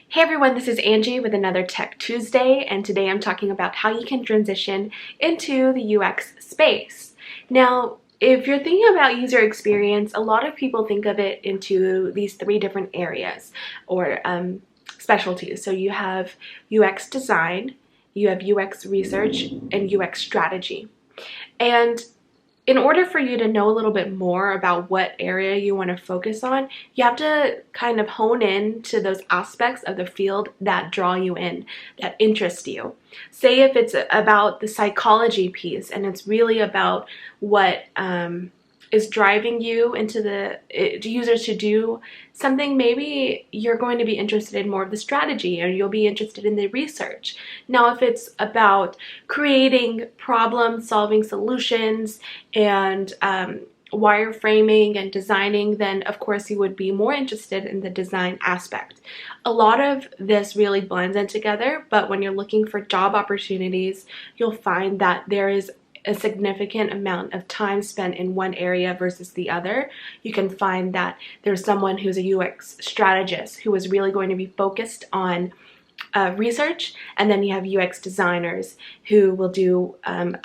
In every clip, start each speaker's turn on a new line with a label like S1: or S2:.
S1: Hey everyone, this is Angie with another Tech Tuesday, and today I'm talking about how you can transition into the UX space. Now, if you're thinking about user experience, a lot of people think of it into these three different areas or specialties. So you have UX design, you have UX research, and UX strategy. And in order for you to know a little bit more about what area you want to focus on, you have to kind of hone in to those aspects of the field that draw you in, that interest you. Say if it's about the psychology piece and it's really about what is driving you into the users to do something, maybe you're going to be interested in more of the strategy, or you'll be interested in the research. Now, if it's about creating problem-solving solutions and wireframing and designing, then of course you would be more interested in the design aspect. A lot of this really blends in together, but when you're looking for job opportunities, you'll find that there is a significant amount of time spent in one area versus the other. You can find that there's someone who's a UX strategist who is really going to be focused on research, and then you have UX designers who will do the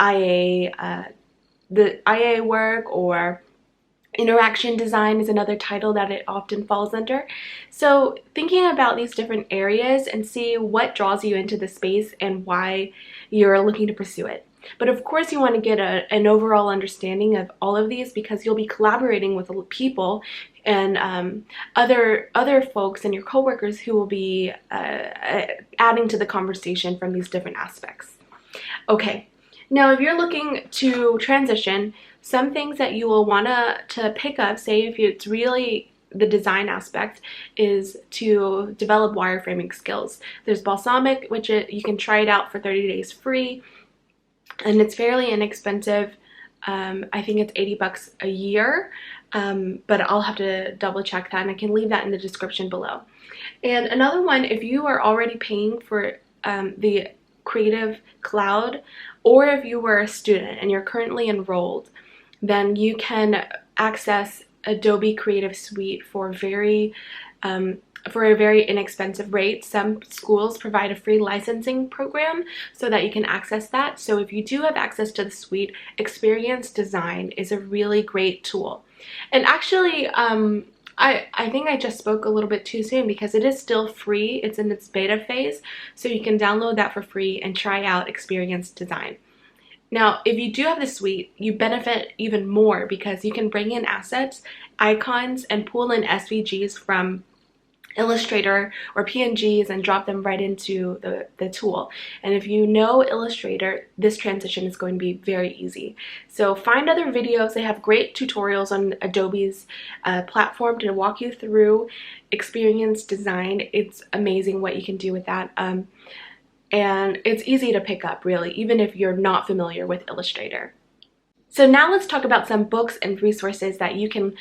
S1: IA work, or interaction design is another title that it often falls under. So thinking about these different areas and see what draws you into the space and why you're looking to pursue it. But of course you want to get an overall understanding of all of these, because you'll be collaborating with people and other folks and your coworkers who will be adding to the conversation from these different aspects. Okay, now if you're looking to transition, some things that you will want to pick up, say if it's really the design aspect, is to develop wireframing skills. There's Balsamiq, which you can try it out for 30 days free. And it's fairly inexpensive. I think it's $80 a year, but I'll have to double check that, and I can leave that in the description below. And another one, if you are already paying for the Creative Cloud, or if you were a student and you're currently enrolled, then you can access Adobe Creative Suite for a very inexpensive rate. Some schools provide a free licensing program so that you can access that. So if you do have access to the suite, Experience Design is a really great tool. And actually, I think I just spoke a little bit too soon, because it is still free. It's in its beta phase, so you can download that for free and try out Experience Design. Now, if you do have the suite, you benefit even more because you can bring in assets, icons, and pull in SVGs from Illustrator or PNGs and drop them right into the tool. And if you know Illustrator, this transition is going to be very easy. So find other videos. They have great tutorials on Adobe's platform to walk you through Experience Design. It's amazing what you can do with that. And it's easy to pick up, really, even if you're not familiar with Illustrator. So now let's talk about some books and resources that you can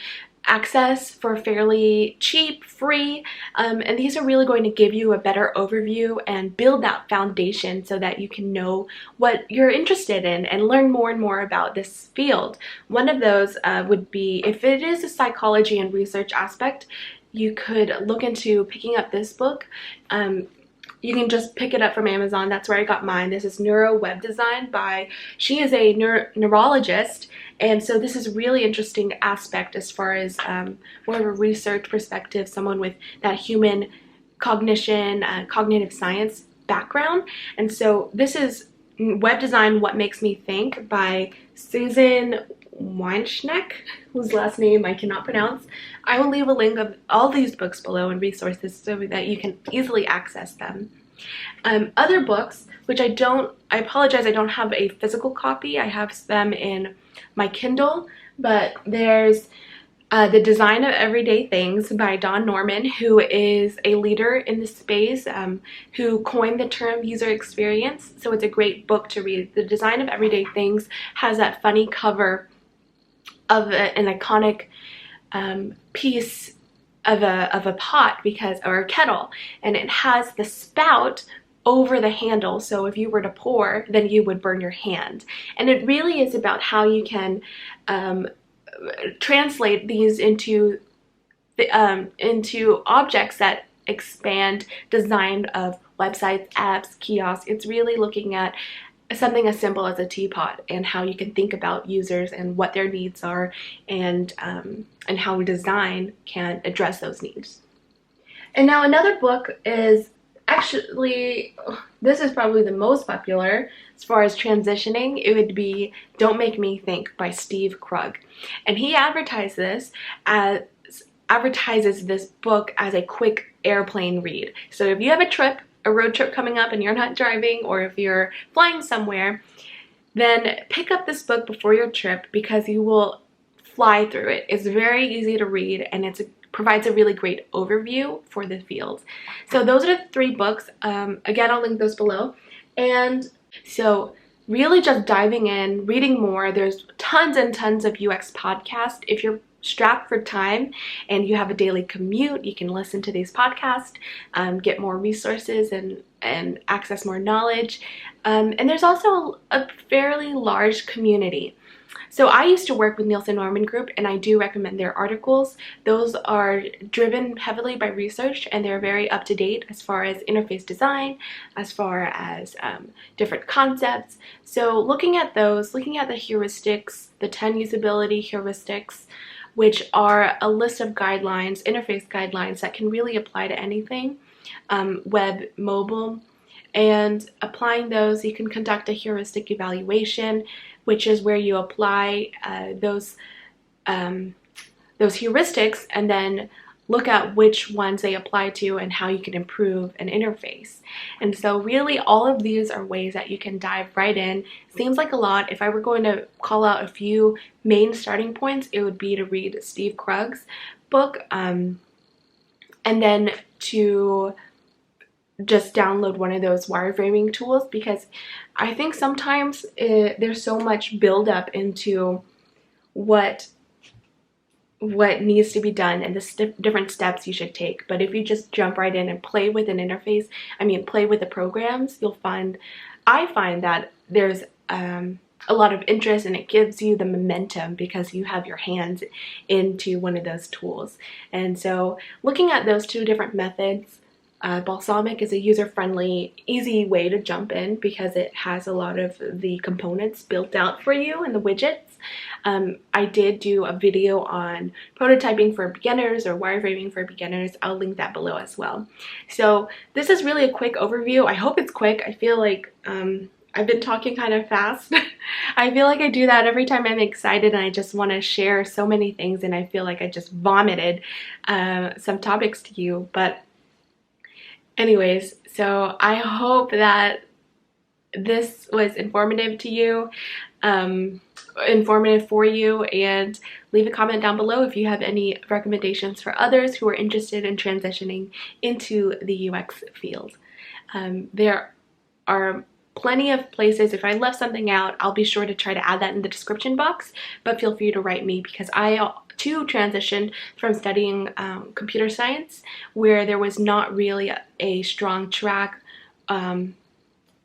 S1: access for fairly cheap, free, and these are really going to give you a better overview and build that foundation so that you can know what you're interested in and learn more and more about this field. One of those would be, if it is a psychology and research aspect, you could look into picking up this book. You can just pick it up from Amazon. That's where I got mine. This is Neuro Web Design she is a neurologist, and so this is a really interesting aspect as far as more of a research perspective, someone with that human cognition, cognitive science background. And so this is Web Design, What Makes Me Think by Susan Weinschneck, whose last name I cannot pronounce. I will leave a link of all these books below and resources so that you can easily access them. Other books, which I apologize, I don't have a physical copy. I have them in my Kindle, but there's The Design of Everyday Things by Don Norman, who is a leader in the space, who coined the term user experience. So it's a great book to read. The Design of Everyday Things has that funny cover of an iconic piece of a pot, or a kettle, and it has the spout over the handle, so if you were to pour, then you would burn your hand. And it really is about how you can translate these into objects that expand design of websites, apps, kiosks. It's really looking at something as simple as a teapot and how you can think about users and what their needs are, and how design can address those needs. And now another book is actually, this is probably the most popular as far as transitioning. It would be Don't Make Me Think by Steve Krug. And he advertises this book as a quick airplane read. So if you have a road trip coming up and you're not driving, or if you're flying somewhere, then pick up this book before your trip because you will fly through it. It's very easy to read, and it provides a really great overview for the field. So those are the 3 books. Again, I'll link those below. And so really just diving in, reading more. There's tons and tons of UX podcasts. If you're strapped for time and you have a daily commute, you can listen to these podcasts, get more resources and access more knowledge. And there's also a fairly large community. So I used to work with Nielsen Norman Group, and I do recommend their articles. Those are driven heavily by research, and they're very up to date as far as interface design, as far as different concepts. So looking at those, looking at the heuristics, the 10 usability heuristics, which are a list of guidelines, interface guidelines that can really apply to anything, web, mobile, and applying those, you can conduct a heuristic evaluation, which is where you apply those heuristics and then look at which ones they apply to and how you can improve an interface. And so really all of these are ways that you can dive right in. Seems like a lot. If I were going to call out a few main starting points, it would be to read Steve Krug's book, and then to just download one of those wireframing tools, because I think sometimes there's so much buildup into what needs to be done and the different steps you should take. But if you just jump right in and play with an interface, play with the programs, I find that there's a lot of interest, and it gives you the momentum because you have your hands into one of those tools. And so looking at those 2 different methods, Balsamiq is a user-friendly, easy way to jump in because it has a lot of the components built out for you and the widgets. I did do a video on prototyping for beginners or wireframing for beginners. I'll link that below as well. So this is really a quick overview. I hope it's quick. I feel like I've been talking kind of fast. I feel like I do that every time I'm excited and I just want to share so many things, and I feel like I just vomited some topics to you. But anyways, so I hope that this was informative to you, informative for you, and leave a comment down below if you have any recommendations for others who are interested in transitioning into the UX field. There are plenty of places. If I left something out, I'll be sure to try to add that in the description box, but feel free to write me, because I too transitioned from studying computer science, where there was not really a strong track.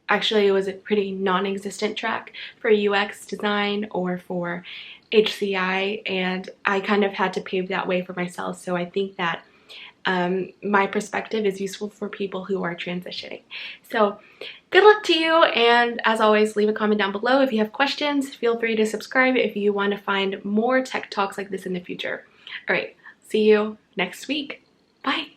S1: Actually, it was a pretty non-existent track for UX design or for HCI, and I kind of had to pave that way for myself. So I think that my perspective is useful for people who are transitioning. So good luck to you, and as always, leave a comment down below. If you have questions, feel free to subscribe if you want to find more tech talks like this in the future. All right, see you next week. Bye.